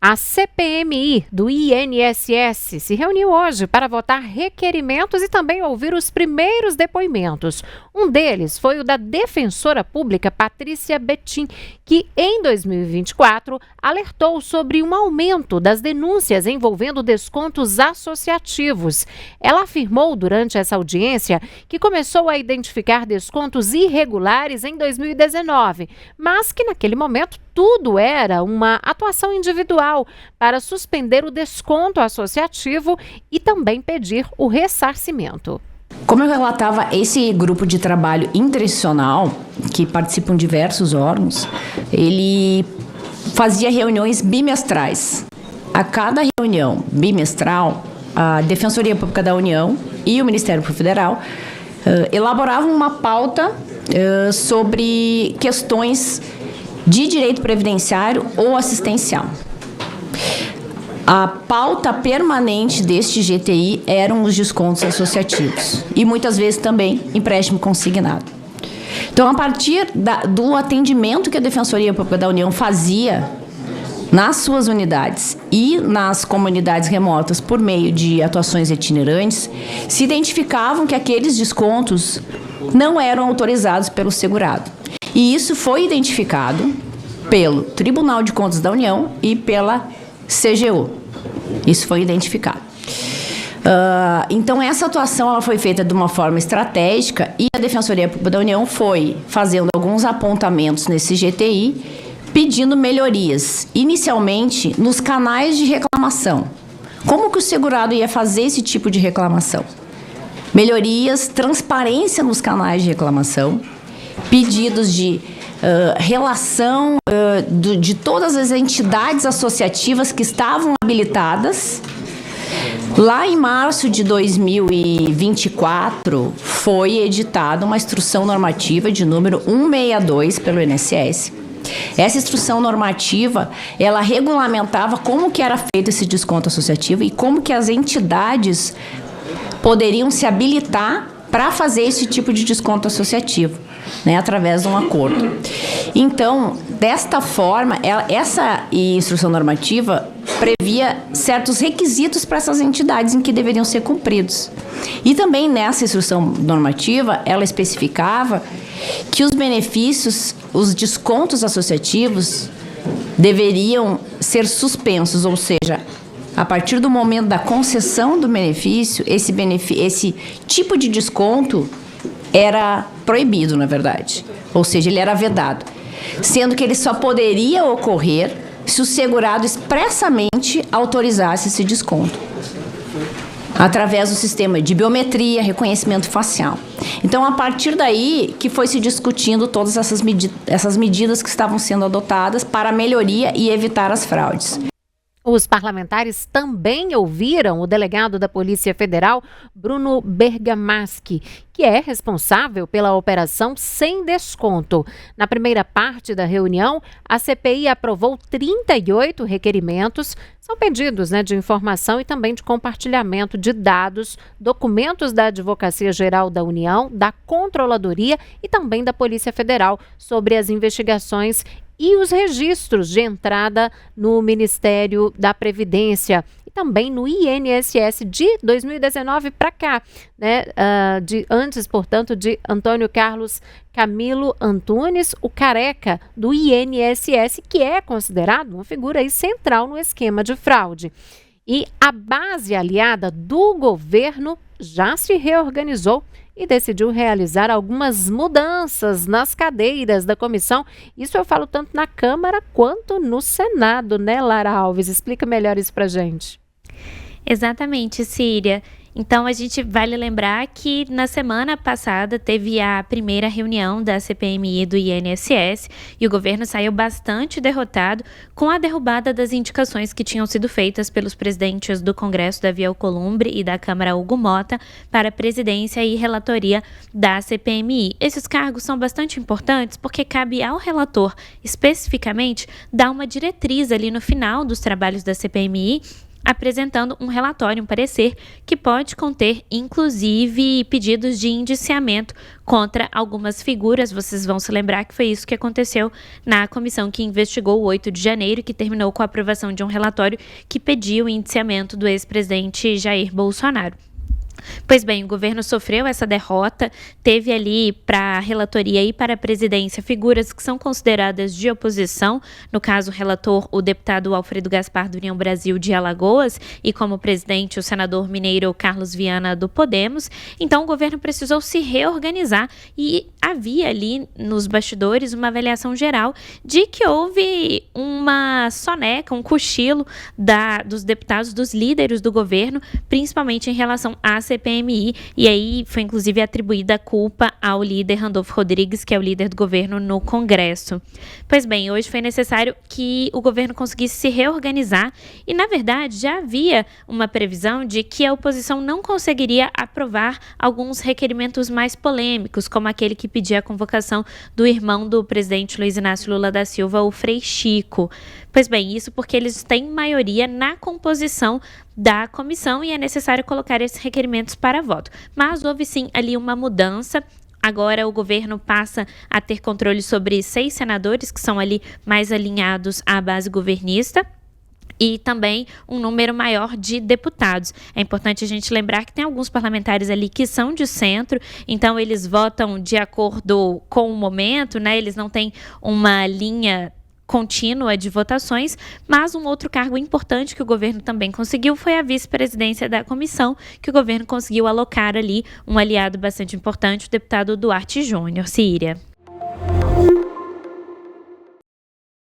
A CPMI do INSS se reuniu hoje para votar requerimentos e também ouvir os primeiros depoimentos. Um deles foi o da defensora pública Patrícia Betim, que em 2024 alertou sobre um aumento das denúncias envolvendo descontos associativos. Ela afirmou durante essa audiência que começou a identificar descontos irregulares em 2019, mas que naquele momento tudo era uma atuação individual para suspender o desconto associativo e também pedir o ressarcimento. Como eu relatava, esse grupo de trabalho interinstitucional, que participam diversos órgãos, ele fazia reuniões bimestrais. A cada reunião bimestral, a Defensoria Pública da União e o Ministério Público Federal elaboravam uma pauta sobre questões de direito previdenciário ou assistencial. A pauta permanente deste GTI eram os descontos associativos e muitas vezes também empréstimo consignado. Então, a partir do atendimento que a Defensoria Pública da União fazia nas suas unidades e nas comunidades remotas por meio de atuações itinerantes, se identificavam que aqueles descontos não eram autorizados pelo segurado. E isso foi identificado pelo Tribunal de Contas da União e pela CGU. Isso foi identificado. Então, essa atuação ela foi feita de uma forma estratégica e a Defensoria Pública da União foi fazendo alguns apontamentos nesse GTI, pedindo melhorias, inicialmente nos canais de reclamação. Como que o segurado ia fazer esse tipo de reclamação? Melhorias, transparência nos canais de reclamação, pedidos de relação de todas as entidades associativas que estavam habilitadas. Lá em março de 2024, foi editada uma instrução normativa de número 162 pelo INSS. Essa instrução normativa, ela regulamentava como que era feito esse desconto associativo e como que as entidades poderiam se habilitar para fazer esse tipo de desconto associativo, né, através de um acordo. Então, desta forma, essa instrução normativa previa certos requisitos para essas entidades em que deveriam ser cumpridos. E também nessa instrução normativa, ela especificava que os benefícios, os descontos associativos, deveriam ser suspensos, ou seja, a partir do momento da concessão do benefício, esse tipo de desconto era proibido, na verdade. Ou seja, ele era vedado. Sendo que ele só poderia ocorrer se o segurado expressamente autorizasse esse desconto, através do sistema de biometria, reconhecimento facial. Então, a partir daí que foi se discutindo todas essas medidas que estavam sendo adotadas para a melhoria e evitar as fraudes. Os parlamentares também ouviram o delegado da Polícia Federal, Bruno Bergamaschi, que é responsável pela operação Sem Desconto. Na primeira parte da reunião, a CPI aprovou 38 requerimentos. São pedidos de informação e também de compartilhamento de dados, documentos da Advocacia Geral da União, da Controladoria e também da Polícia Federal sobre as investigações e os registros de entrada no Ministério da Previdência e também no INSS de 2019 para cá, antes, portanto, de Antônio Carlos Camilo Antunes, o careca do INSS, que é considerado uma figura aí central no esquema de fraude. E a base aliada do governo já se reorganizou e decidiu realizar algumas mudanças nas cadeiras da comissão. Isso eu falo tanto na Câmara quanto no Senado, né, Lara Alves? Explica melhor isso pra gente. Exatamente, Síria. Então, a gente vale lembrar que na semana passada teve a primeira reunião da CPMI do INSS e o governo saiu bastante derrotado com a derrubada das indicações que tinham sido feitas pelos presidentes do Congresso, Davi Alcolumbre, e da Câmara, Hugo Mota, para a presidência e relatoria da CPMI. Esses cargos são bastante importantes porque cabe ao relator, especificamente, dar uma diretriz ali no final dos trabalhos da CPMI apresentando um relatório, um parecer, que pode conter, inclusive, pedidos de indiciamento contra algumas figuras. Vocês vão se lembrar que foi isso que aconteceu na comissão que investigou o 8 de janeiro e que terminou com a aprovação de um relatório que pediu o indiciamento do ex-presidente Jair Bolsonaro. Pois bem, o governo sofreu essa derrota, teve ali para a relatoria e para a presidência figuras que são consideradas de oposição, no caso o relator, o deputado Alfredo Gaspar do União Brasil de Alagoas e como presidente o senador mineiro Carlos Viana do Podemos. Então o governo precisou se reorganizar e havia ali nos bastidores uma avaliação geral de que houve uma soneca, um cochilo dos deputados, dos líderes do governo, principalmente em relação à CPMI, e aí foi inclusive atribuída a culpa ao líder Randolfo Rodrigues, que é o líder do governo no Congresso. Pois bem, hoje foi necessário que o governo conseguisse se reorganizar e, na verdade, já havia uma previsão de que a oposição não conseguiria aprovar alguns requerimentos mais polêmicos, como aquele que pedia a convocação do irmão do presidente Luiz Inácio Lula da Silva, o Frei Chico. Pois bem, isso porque eles têm maioria na composição da comissão e é necessário colocar esses requerimentos para voto. Mas houve sim ali uma mudança. Agora o governo passa a ter controle sobre 6 senadores que são ali mais alinhados à base governista e também um número maior de deputados. É importante a gente lembrar que tem alguns parlamentares ali que são de centro, então eles votam de acordo com o momento, né? Eles não têm uma linha contínua de votações, mas um outro cargo importante que o governo também conseguiu foi a vice-presidência da comissão, que o governo conseguiu alocar ali um aliado bastante importante, o deputado Duarte Júnior. Síria.